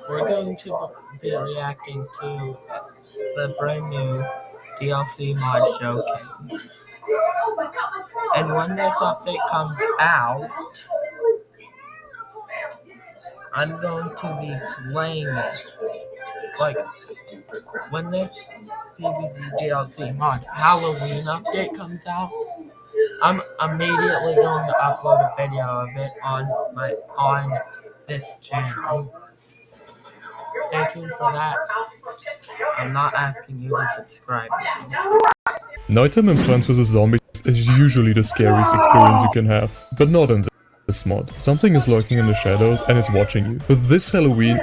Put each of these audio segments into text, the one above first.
we're going to be reacting to the brand new DLC Mod Showcase. And when this update comes out, I'm going to be playing it. Like, when this PvZ DLC Mod Halloween update comes out, I'm immediately going to upload a video of it on this channel. Stay tuned for that. I'm not asking you to subscribe now. Nighttime in Plants vs. Zombies is usually the scariest experience you can have, but not in this mod. Something is lurking in the shadows and it's watching you. But this Halloween,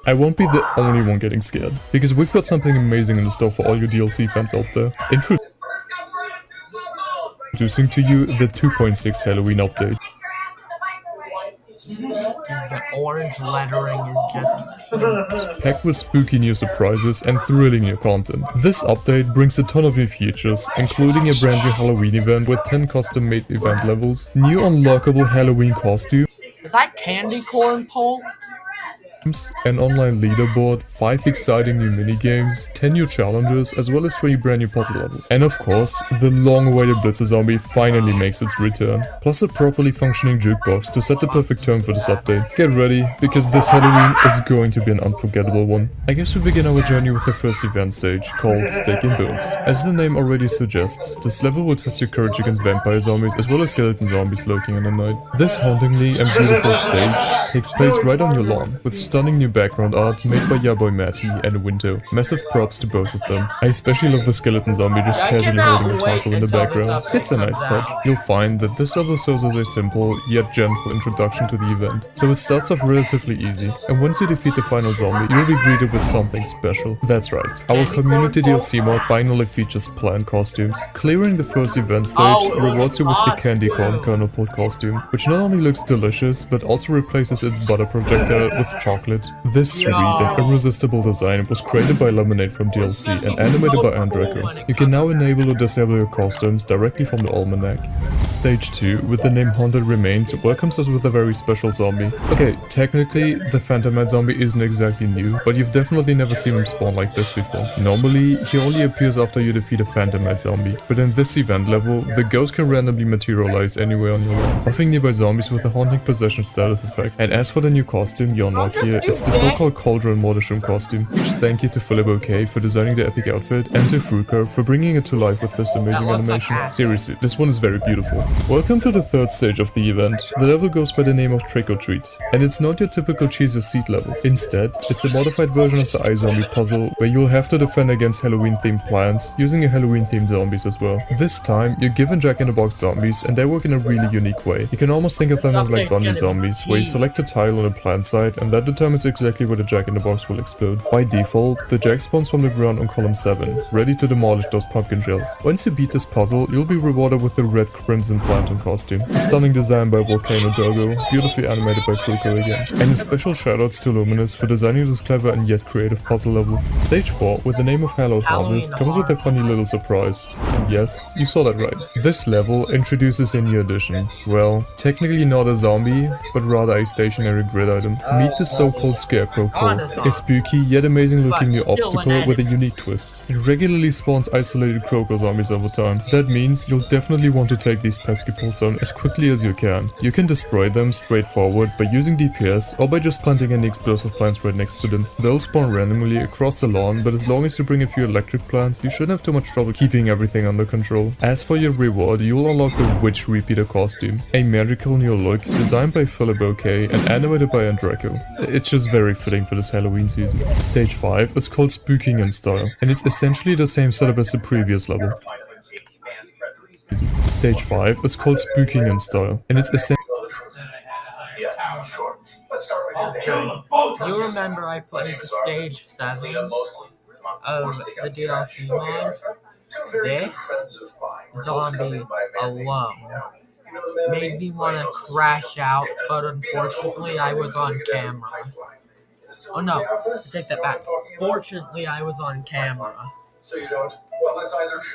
I won't be the only one getting scared, because we've got something amazing in the store for all you DLC fans out there. Introducing to you the 2.6 Halloween update. The orange lettering is just pink. It's packed with spooky new surprises and thrilling new content. This update brings a ton of new features, including a brand new Halloween event with 10 custom-made event levels, new unlockable Halloween costumes, Is that candy corn pulp? an online leaderboard, 5 exciting new minigames, 10 new challenges, as well as 20 brand new puzzle levels. And of course, the long-awaited Blitzer Zombie finally makes its return, plus a properly functioning jukebox to set the perfect tone for this update. Get ready, because this Halloween is going to be an unforgettable one. I guess we begin our journey with the first event stage, called Steak and Bones. As the name already suggests, this level will test your courage against vampire zombies as well as skeleton zombies lurking in the night. This hauntingly and beautiful stage takes place right on your lawn, with stunning new background art made by your boy Matty and Window. Massive props to both of them. I especially love the skeleton zombie just casually holding a taco in the background. It's a nice touch. You'll find that this level serves as a simple yet gentle introduction to the event. So it starts off relatively easy, and once you defeat the final zombie, you'll be greeted with something special. That's right, our community DLC mod finally features plant costumes. Clearing the first event stage rewards you with the candy corn kernel pot costume, which not only looks delicious, but also replaces its butter projectile with chocolate. This sweet and irresistible design was created by Lemonade from DLC and animated by Andreco. You can now enable or disable your costumes directly from the almanac. Stage 2, with the name Haunted Remains, welcomes us with a very special zombie. Okay, technically, the Phantomite zombie isn't exactly new, but you've definitely never seen him spawn like this before. Normally, he only appears after you defeat a Phantomite zombie, but in this event level, the ghost can randomly materialize anywhere on your lawn, buffing nearby zombies with a haunting possession status effect. And as for the new costume you unlock here, it's the so-called Cauldron Mortishroom costume. Huge thank you to Philip OK for designing the epic outfit, and to Fruker for bringing it to life with this amazing animation. Seriously, this one is very beautiful. Welcome to the third stage of the event. The level goes by the name of Trick or Treat, and it's not your typical cheese or seed level. Instead, it's a modified version of the iZombie puzzle, where you'll have to defend against Halloween-themed plants, using your Halloween-themed zombies as well. This time, you're given Jack-in-the-Box zombies, and they work in a really unique way. You can almost think of them as like bunny zombies, where you select a tile on a plant site, and that determines exactly where the Jack-in-the-Box will explode. By default, the Jack spawns from the ground on column 7, ready to demolish those pumpkin shells. Once you beat this puzzle, you'll be rewarded with the red crimson plantain costume. A stunning design by Volcano Dogo, beautifully animated by Fruko again. And a special shoutouts to Luminous for designing this clever and yet creative puzzle level. Stage 4, with the name of Hallowed Harvest, comes with a funny little surprise. And yes, you saw that right. This level introduces a new addition. Well, technically not a zombie, but rather a stationary grid item. Meet the so-called Scarecrow Pole, a spooky yet amazing looking new obstacle with a unique twist. It regularly spawns isolated Croco zombies over time. That means you'll definitely want to take these pesky poles down as quickly as you can. You can destroy them straightforward by using DPS or by just planting any explosive plants right next to them. They'll spawn randomly across the lawn, but as long as you bring a few electric plants, you shouldn't have too much trouble keeping everything under control. As for your reward, you'll unlock the Witch Repeater costume, a magical new look designed by Philip OK and animated by Andreco. It's just very fitting for this Halloween season. Stage 5 is called Spooking in Style, and it's essentially the same setup as the previous level. Stage 5 is called Spooking in Style, and it's essentially... You remember I played stage 7 of the DLC mod? This zombie alone made me want to crash out, but unfortunately I was on camera. Oh no, take that back. Fortunately I was on camera.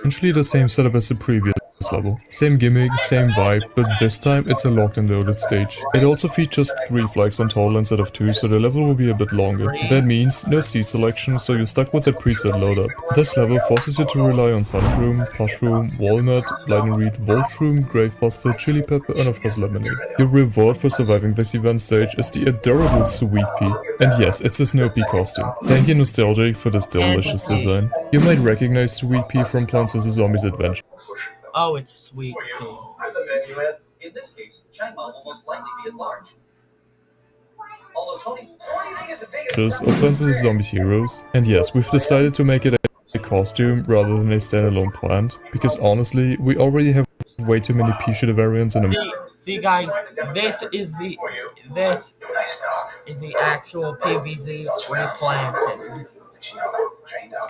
essentially the same setup as the previous level. Same gimmick, same vibe, but this time it's a locked and loaded stage. It also features 3 flags in total instead of 2, so the level will be a bit longer. That means no seed selection, so you're stuck with a preset loadup. This level forces you to rely on Sunshroom, Pushroom, Walnut, Lightning Reed, Voltroom, Gravebuster, Chili Pepper, and of course Lemonade. Your reward for surviving this event stage is the adorable Sweet Pea. And yes, it's a Snow Pea costume. Thank you Nostalgic for this delicious design. You might recognize Sweet Pea from Plants vs Zombies Adventure. Oh, it's a sweet pea. In this case, China will most likely be at large. Although Tony, what do you think is the biggest Or Plants vs Zombies Heroes. And yes, we've decided to make it a costume rather than a standalone plant, because honestly, we already have way too many pea-shooter variants in a See guys, this is the actual PvZ replanted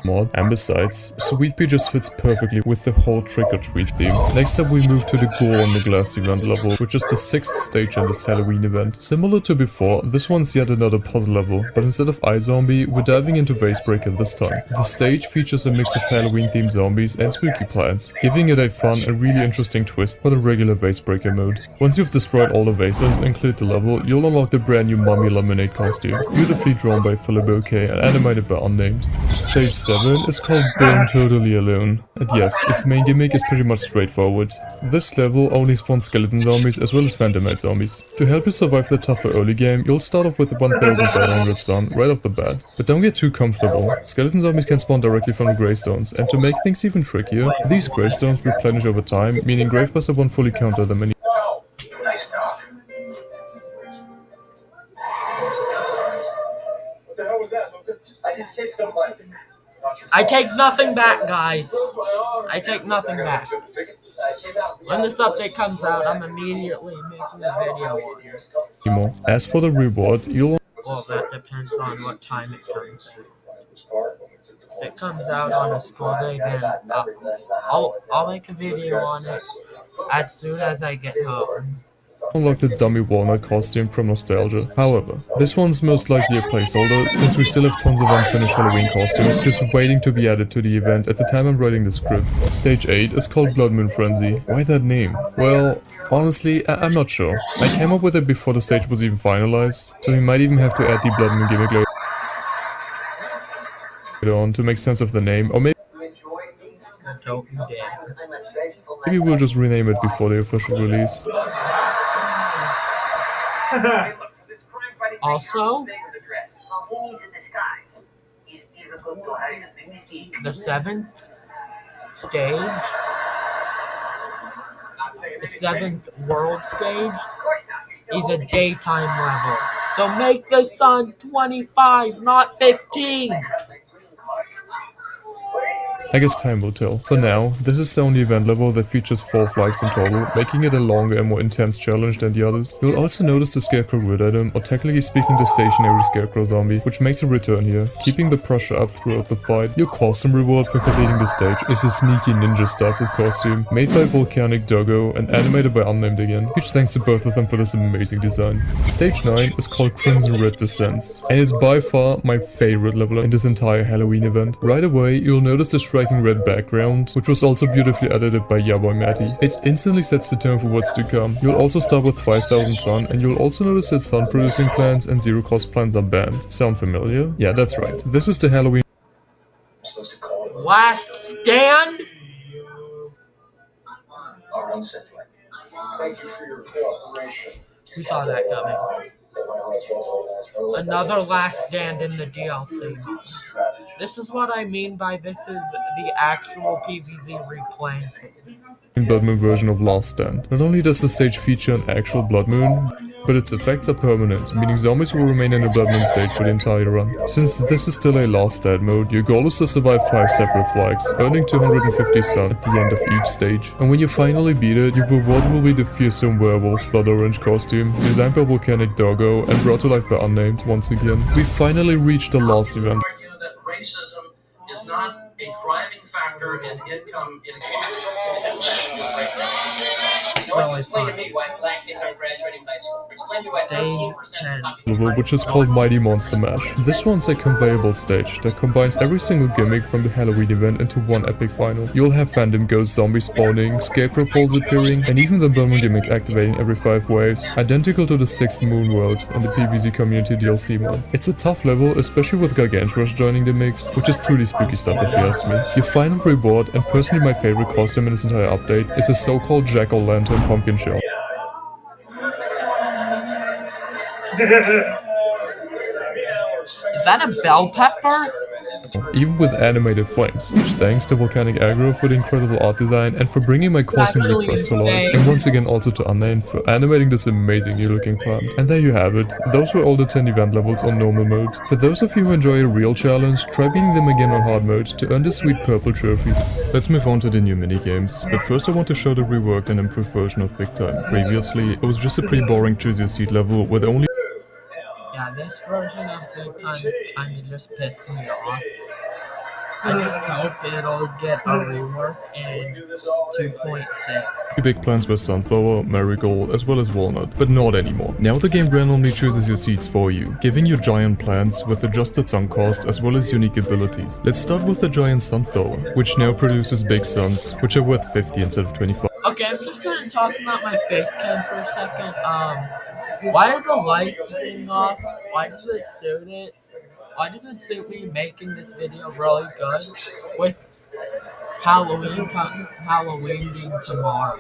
mod, and besides, Sweet Pea just fits perfectly with the whole trick-or-treat theme. Next up we move to the Gore on the Glass event level, which is the 6th stage in this Halloween event. Similar to before, this one's yet another puzzle level, but instead of iZombie, we're diving into Vacebreaker this time. The stage features a mix of Halloween-themed zombies and spooky plants, giving it a fun and really interesting twist for the regular Vacebreaker mode. Once you've destroyed all the vases and cleared the level, you'll unlock the brand new Mummy Lemonade costume, beautifully drawn by Philip Bouquet and animated by Unnamed. Stage 7 is called Burn Totally Alone, and yes, its main gimmick is pretty much straightforward. This level only spawns skeleton zombies as well as phantomite zombies. To help you survive the tougher early game, you'll start off with 1500 stun right off the bat. But don't get too comfortable. Skeleton zombies can spawn directly from the gravestones, and to make things even trickier, these gravestones replenish over time, meaning Gravebuster won't fully counter them anymore. Nice dog. What the hell was that, Luca? I just hit somebody. I take nothing back, guys. I take nothing back. When this update comes out, I'm immediately making a video on it. As for the reward, you'll Well, that depends on what time it comes out. If it comes out on a school day, then I'll make a video on it as soon as I get home. unlock the dummy walnut costume from Nostalgia. However, this one's most likely a placeholder, since we still have tons of unfinished Halloween costumes just waiting to be added to the event at the time I'm writing the script. Stage 8 is called Blood Moon Frenzy. Why that name? Well, honestly, I'm not sure. I came up with it before the stage was even finalized, so we might even have to add the Blood Moon gimmick later on to make sense of the name, or Don't you dare. maybe we'll just rename it before the official release. Also, the 7th stage, the 7th world stage, is a daytime level. So make the sun 25, not 15. I guess time will tell. For now, this is the only event level that features 4 flags in total, making it a longer and more intense challenge than the others. You'll also notice the Scarecrow grid item, or technically speaking the stationary Scarecrow zombie, which makes a return here, keeping the pressure up throughout the fight. Your custom reward for completing the stage is a sneaky ninja stealth costume, made by Volcanic Doggo and animated by Unnamed again. Huge thanks to both of them for this amazing design. Stage 9 is called Crimson Red Descents, and it's by far my favorite level in this entire Halloween event. Right away, you'll notice the striking red background, which was also beautifully edited by Maby. It instantly sets the tone for what's to come. You'll also start with 5000 sun, and you'll also notice that sun producing plants and zero cost plants are banned. Sound familiar? Yeah, that's right. This is the Halloween Last stand? Who saw that coming? Another last stand in the DLC. This is what I mean by this is the actual PvZ replanted. Blood Moon version of Last Stand. Not only does the stage feature an actual Blood Moon, but its effects are permanent, meaning zombies will remain in the Blood Moon stage for the entire run. Since this is still a Last Stand mode, your goal is to survive 5 separate flags, earning 250 sun at the end of each stage. And when you finally beat it, your reward will be the fearsome werewolf blood orange costume, designed by Volcanic Doggo and brought to life by Unnamed once again. We finally reached the last event. Racism is not a driving factor in income inequality. really fun. Stage 10. level, which is called Mighty Monster Mash. This one's a conveyable stage that combines every single gimmick from the Halloween event into one epic final. You'll have Phantom Ghost zombies spawning, scarecrow poles appearing, and even the Belmont gimmick activating every 5 waves, identical to the 6th Moon World in the PvZ Community DLC Mod. It's a tough level, especially with Gargantua's joining the mix, which is truly spooky stuff if you ask me. Your final reward, and personally my favorite costume in this entire update, is a so-called jack-o'-lantern pumpkin shell. Is that a bell pepper? Even with animated flames, which thanks to Volcanic Aggro for the incredible art design and for bringing my causing Actually request to life, insane. and once again also to Unnamed for animating this amazing new looking plant. And there you have it, those were all the 10 event levels on normal mode. For those of you who enjoy a real challenge, try beating them again on hard mode to earn this sweet purple trophy. Let's move on to the new minigames, but first I want to show the reworked and improved version of Big Time. Previously, it was just a pretty boring choose your seat level with only Yeah, this version of Big Time kinda just pissed me off. I just hope it'll get a rework in 2.6. big plants were Sunflower, Marigold, as well as Walnut, but not anymore. Now the game randomly chooses your seeds for you, giving you giant plants with adjusted sun cost as well as unique abilities. Let's start with the giant Sunflower, which now produces big suns, which are worth 50 instead of 25. Okay, I'm just gonna talk about my face cam for a second. Why are the lights being off? Why does it suit it? Why does it suit me making this video really good with Halloween being tomorrow?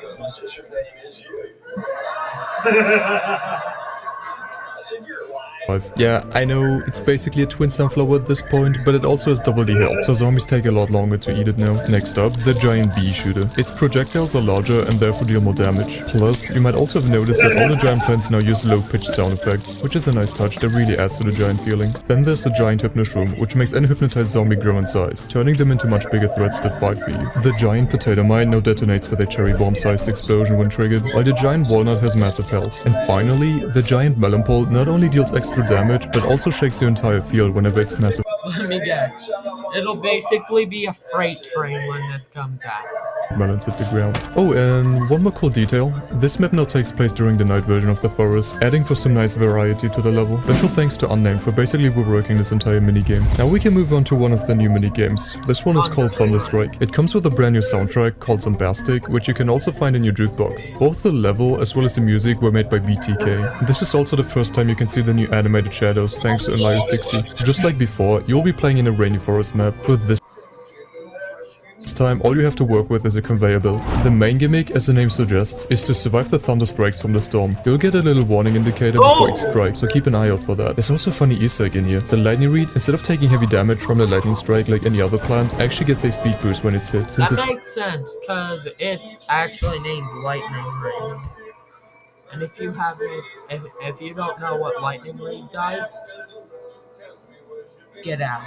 Yeah, I know, it's basically a twin sunflower at this point, but it also has double the health, so zombies take a lot longer to eat it now. Next up, the giant bee shooter. Its projectiles are larger and therefore deal more damage. Plus, you might also have noticed that all the giant plants now use low-pitched sound effects, which is a nice touch that really adds to the giant feeling. Then there's the giant hypnoshroom, which makes any hypnotized zombie grow in size, turning them into much bigger threats that fight for you. The giant potato mine now detonates with a cherry bomb-sized explosion when triggered, while the giant walnut has massive health. And finally, the giant melon pole not only deals extra damage, but also shakes the entire field whenever it's massive. Let me guess. It'll basically be a freight train when this comes out. Melons hit the ground. Oh, and one more cool detail. This map now takes place during the night version of the forest, adding for some nice variety to the level. Special thanks to Unnamed for basically reworking this entire minigame. Now we can move on to one of the new minigames. This one is called Thunderstrike. It comes with a brand new soundtrack called Zombastic, which you can also find in your jukebox. Both the level as well as the music were made by BTK. This is also the first time you can see the new animated shadows thanks to Enlightened Pixie. Just like before, you'll be playing in a rainy forest map with this time, all you have to work with is a conveyor belt. The main gimmick, as the name suggests, is to survive the thunder strikes from the storm. You'll get a little warning indicator before each strike, so keep an eye out for that. There's also a funny Easter egg in here. The lightning reed, instead of taking heavy damage from the lightning strike like any other plant, actually gets a speed boost when it's hit. Since That makes sense, cause it's actually named Lightning Reed. And if you haven't, if you don't know what Lightning Reed does, get out.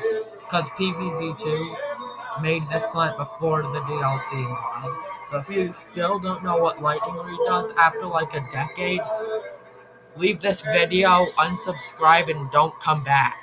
Cause PvZ2 made this plant before the DLC mod. So if you still don't know what Lightning Reed does after like a decade, leave this video, unsubscribe, and don't come back.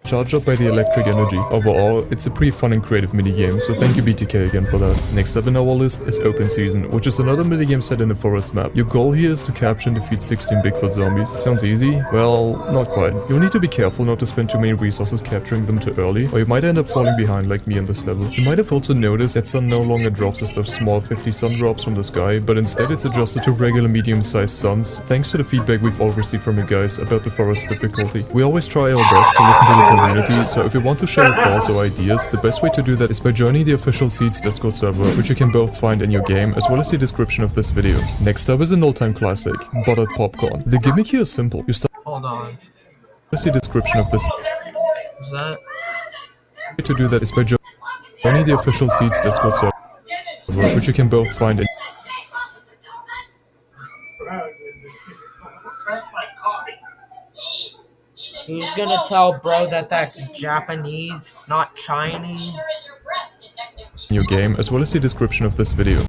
charged up by the electric energy. Overall, it's a pretty fun and creative minigame, so thank you BTK again for that. Next up in our list is Open Season, which is another minigame set in a forest map. Your goal here is to capture and defeat 16 Bigfoot zombies. Sounds easy? Well, not quite. You'll need to be careful not to spend too many resources capturing them too early, or you might end up falling behind like me in this level. You might have also noticed that sun no longer drops as those small 50 sun drops from the sky, but instead it's adjusted to regular medium-sized suns, thanks to the feedback we've all received from you guys about the forest difficulty. We always try our best to listen to the community, so if you want to share your thoughts or ideas, the best way to do that is by joining the official Seeds Discord server, which you can both find in your game as well as the description of this video. Next up is an old-time classic, buttered popcorn. The gimmick here is simple. You start Hold on. with the description of this Is that? way to do that is by joining the official Seeds Discord server, which you can both find in Who's gonna tell bro that that's Japanese, not Chinese? your game as well as the description of this video.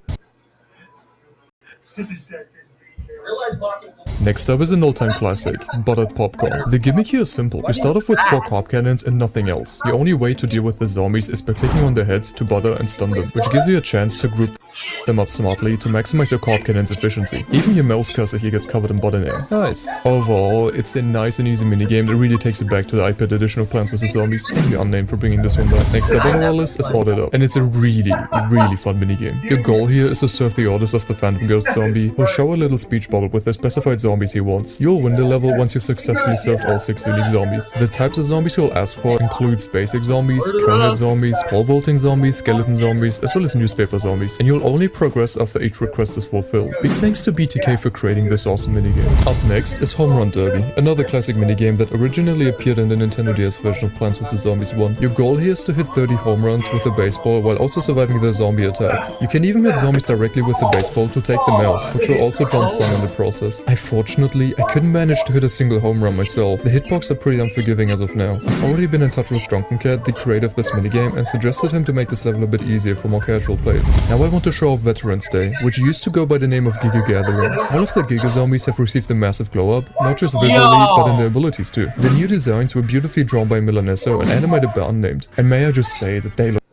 Realize blocking Next up is an all-time classic, buttered popcorn. The gimmick here is simple. You start off with 4 carb cannons and nothing else. Your only way to deal with the zombies is by clicking on their heads to butter and stun them, which gives you a chance to group them up smartly to maximize your carb cannon's efficiency. Even your mouse cursor here gets covered in butter now. Nice. Overall, it's a nice and easy minigame that really takes it back to the iPad edition of Plants vs Zombies. Thank you Unnamed for bringing this one back. Next up on our list is Ordered Up, and it's a really fun minigame. Your goal here is to serve the orders of the Phantom Ghost zombie, who'll show a little speech bubble with the specified zombies he wants. You'll win the level once you've successfully served all 6 unique zombies. The types of zombies you'll ask for includes basic zombies, conehead zombies, pole vaulting zombies, skeleton zombies, as well as newspaper zombies, and you'll only progress after each request is fulfilled. Big thanks to BTK for creating this awesome minigame. Up next is Home Run Derby, another classic minigame that originally appeared in the Nintendo DS version of Plants vs Zombies 1. Your goal here is to hit 30 home runs with a baseball while also surviving their zombie attacks. You can even hit zombies directly with the baseball to take them out, which will also draw sun in the process. Unfortunately, I couldn't manage to hit a single home run myself. The hitbox are pretty unforgiving as of now. I've already been in touch with Drunken Cat, the creator of this minigame, and suggested him to make this level a bit easier for more casual plays. Now I want to show off Veterans Day, which used to go by the name of Giga Gathering. All of the Giga zombies have received a massive glow up, not just visually, but in their abilities too. The new designs were beautifully drawn by Milanesso and animated by Unnamed, and may I just say that they look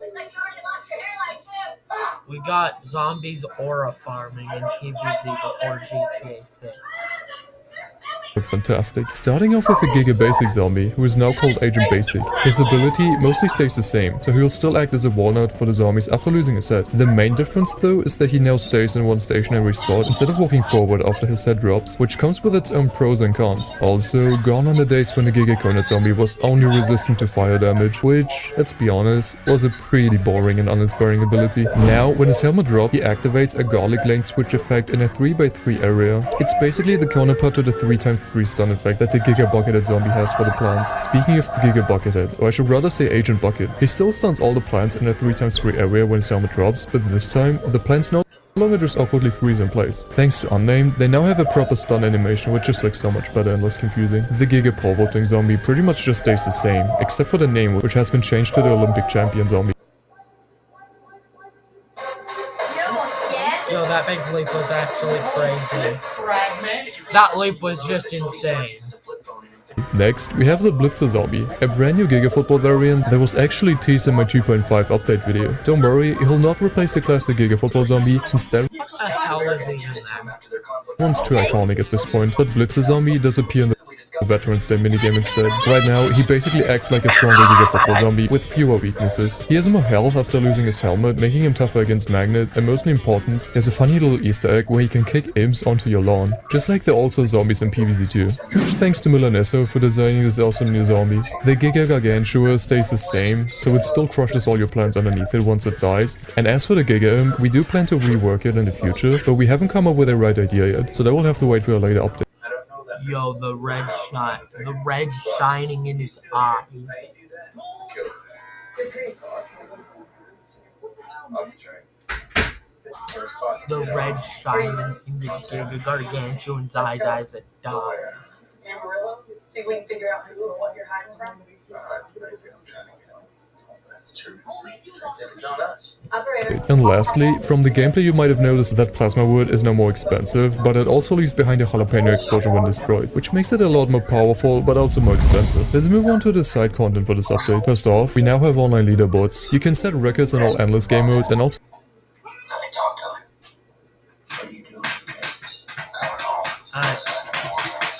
We got zombies aura farming in PvZ before GTA 6. fantastic. Starting off with the Giga Basic zombie, who is now called Agent Basic. His ability mostly stays the same, so he will still act as a walnut for the zombies after losing his head. The main difference though is that he now stays in one stationary spot instead of walking forward after his head drops, which comes with its own pros and cons. Also, gone are the days when the Giga Conehead zombie was only resistant to fire damage, which, let's be honest, was a pretty boring and uninspiring ability. Now, when his helmet drops, he activates a garlic lane switch effect in a 3x3 area. It's basically the counterpart to the 3x3 stun effect that the Giga Buckethead zombie has for the plants. Speaking of the Giga Buckethead, or I should rather say Agent Bucket, he still stuns all the plants in a 3x3 area when his helmet drops, but this time, the plants no longer just awkwardly freeze in place. Thanks to Unnamed, they now have a proper stun animation which just looks so much better and less confusing. The Giga Pole Vaulting zombie pretty much just stays the same, except for the name which has been changed to the Olympic Champion zombie. Yo, that big leap was actually crazy. That leap was just insane. Next, we have the Blitzer zombie, a brand new Giga Football variant that was actually teased in my 2.5 update video. Don't worry, he'll not replace the classic Giga Football zombie, since that What the hell is he in there? one's too iconic at this point, but Blitzer zombie does appear in the Veterans Day minigame instead. Right now, he basically acts like a stronger Giga Football zombie with fewer weaknesses. He has more health after losing his helmet, making him tougher against Magnet, and mostly important, there's a funny little Easter egg where he can kick imps onto your lawn, just like the also zombies in PvZ 2. Huge thanks to Milanesso for designing this awesome new zombie. The Giga Gargantua stays the same, so it still crushes all your plants underneath it once it dies. And as for the Giga Imp, we do plan to rework it in the future, but we haven't come up with a right idea yet, so that will have to wait for a later update. Yo, the red shining in his eyes. The red shining in the Giga Gargantuan's eyes as it dies. Amarillo, see if we can figure out what you're hiding from. Operator. And lastly, from the gameplay you might have noticed that plasma wood is now more expensive, but it also leaves behind a jalapeno explosion when destroyed, which makes it a lot more powerful, but also more expensive. Let's move on to the side content for this update. First off, we now have online leaderboards. You can set records in all endless game modes and also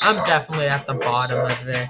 I'm definitely at the bottom of this.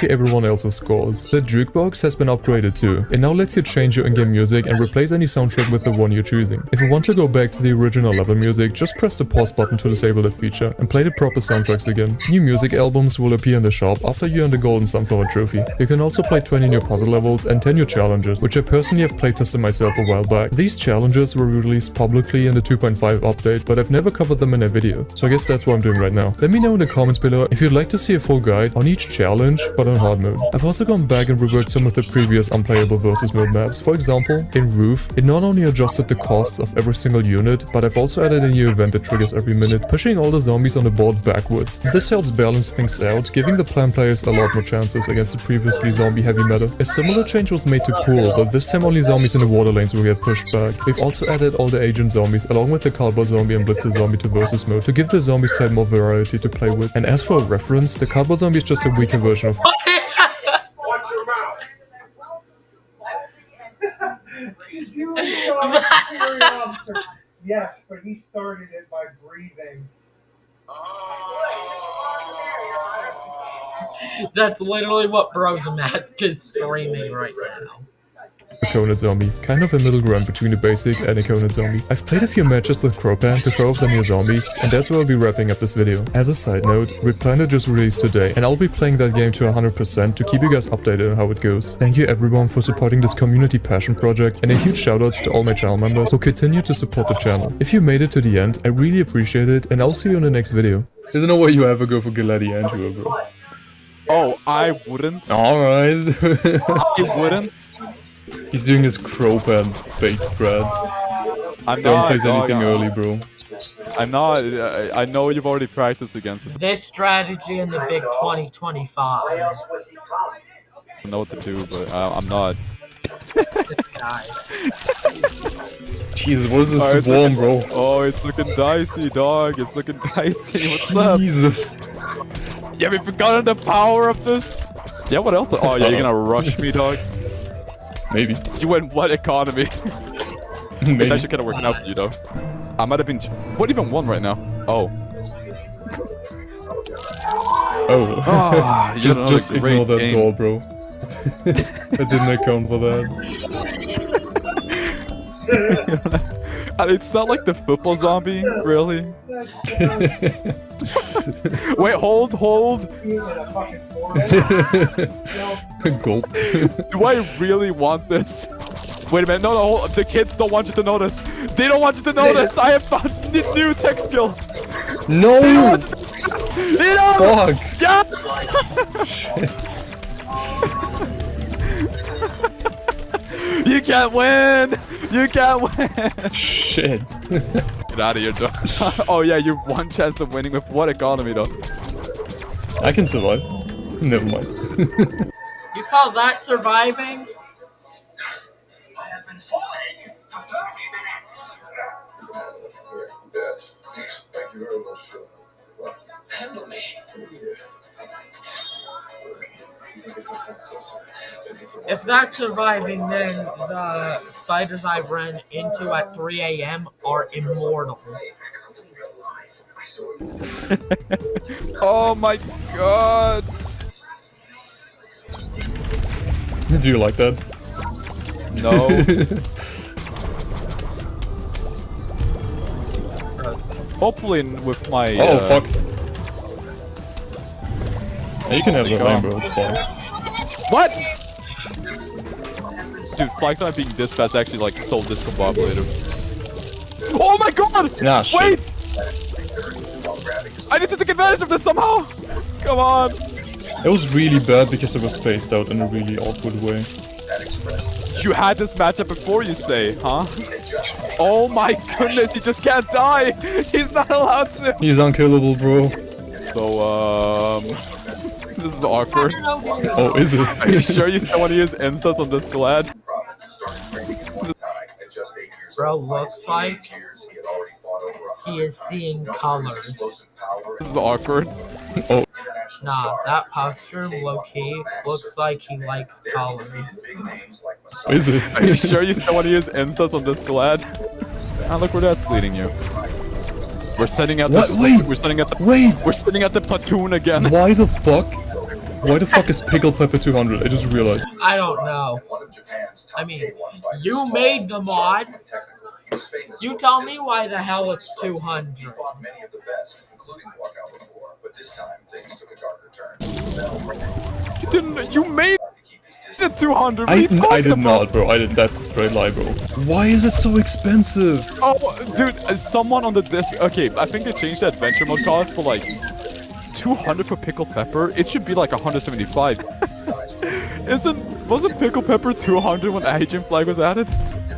see everyone else's scores. The jukebox has been upgraded too. It now lets you change your in-game music and replace any soundtrack with the one you're choosing. If you want to go back to the original level music, just press the pause button to disable that feature and play the proper soundtracks again. New music albums will appear in the shop after you earn the golden sunflower trophy. You can also play 20 new puzzle levels and 10 new challenges, which I personally have playtested myself a while back. These challenges were released publicly in the 2.5 update, but I've never covered them in a video, so I guess that's what I'm doing right now. Let me know in the comments below if you'd like to see a full guide on each challenge, but harder on hard mode. I've also gone back and reworked some of the previous unplayable versus mode maps. For example, in Roof, it not only adjusted the costs of every single unit, but I've also added a new event that triggers every minute, pushing all the zombies on the board backwards. This helps balance things out, giving the plan players a lot more chances against the previously zombie-heavy meta. A similar change was made to Pool, but this time only zombies in the water lanes will get pushed back. We've also added all the agent zombies, along with the cardboard zombie and blitzer zombie to versus mode, to give the zombie side more variety to play with. And as for a reference, the cardboard zombie is just a weaker version of Watch your mouth. You are a superior officer. Yes, but he started it by breathing. That's literally what Bro's Mask is screaming right now. Conant Zombie, kind of a middle ground between the basic and a Conant Zombie. I've played a few matches with Cropan to throw off the new zombies, and that's where I'll be wrapping up this video. As a side note, we plan to just release today, and I'll be playing that game to 100% to keep you guys updated on how it goes. Thank you everyone for supporting this community passion project, and a huge shoutouts to all my channel members who continue to support the channel. If you made it to the end, I really appreciate it, and I'll see you in the next video. There's no way you ever go for Gladiator, bro. Oh, I wouldn't. Alright. I wouldn't. He's doing his Cropan bait strat. I'm Don't not. place anything early, bro. I'm not. I know you've already practiced against this. This strategy in the big 2025. I don't know what to do, but I'm not. This guy. Jesus, what is this Alright, swarm, bro? Oh, it's looking dicey, dog. It's looking dicey. What's up? Jesus. Yeah, we forgotten the power of this. Yeah, what else? Oh, yeah, you're gonna rush me, dog. Maybe. You went what economy? Maybe. It's actually kind of working out for you, though. I might have been. What even won right now? Oh. Oh. Ah, you just had another ignore great that game. door, bro. I didn't account for that. And it's not like the football zombie, really. Wait, hold. Gulp. Do I really want this? Wait a minute, no, hold. The kids don't want you to notice. They don't want you to notice. I have found new tech skills. No! They don't want you to notice. They don't. Fuck! Yes! You can't win. You can't win. Shit. Get out of here, dog. Oh yeah, you have one chance of winning with what economy, though? I can survive. Never mind. You call that surviving? I have been flying for 30 minutes. Yes. Thank you very much. Handle me. If that's surviving, then the spiders I ran into at 3 AM are immortal. Oh my god. Do you like that? No. Hopefully with my. Oh, fuck. Yeah, you can have the lane, bro. It's fine. What? Dude, flags not being dispatched actually like so discombobulated. Oh my god! Nah, shit. Wait! I need to take advantage of this somehow! Come on! It was really bad because it was spaced out in a really awkward way. You had this matchup before, you say, huh? Oh my goodness, he just can't die! He's not allowed to! He's unkillable, bro. So, this is awkward. Oh, is it? Are you sure you still want to use instas on this glad? Bro looks like he is seeing colors. This is awkward. Oh. Nah, that posture low-key looks like he likes colors. Is it? Are you sure you still want to use instas on this glad? Ah, look where that's leading you. We're setting out What? the Wait! We're setting at the Wait! We're sitting at the platoon again. Why the fuck? Why the fuck is Pickle Pepper 200? I just realized. I don't know. I mean, you made the mod. You tell me why the hell it's 200. You didn't. You made it 200. What are I you talking did about? not, bro. I did. That's a straight lie, bro. Why is it so expensive? Oh, dude, someone on the okay, I think they changed the adventure mode cost for like 200 for pickle pepper. It should be like 175. Wasn't Pickle Pepper 200 when Agent Flag was added?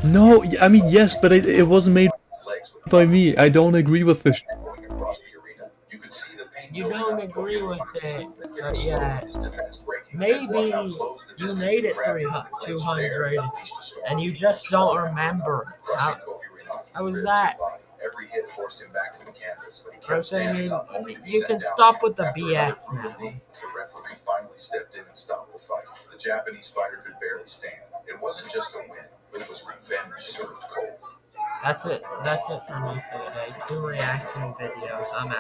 No, I mean, yes, but it wasn't made by me. I don't agree with this. You don't agree with it yet. Maybe you made it 200 and you just don't remember. How was that? I'm saying you can stop with the BS now. The referee finally stepped in and stopped the fight. The Japanese fighter could barely stand. It wasn't just a win, but it was revenge served cold. That's it. That's it for me for today. 2 reaction videos. I'm out.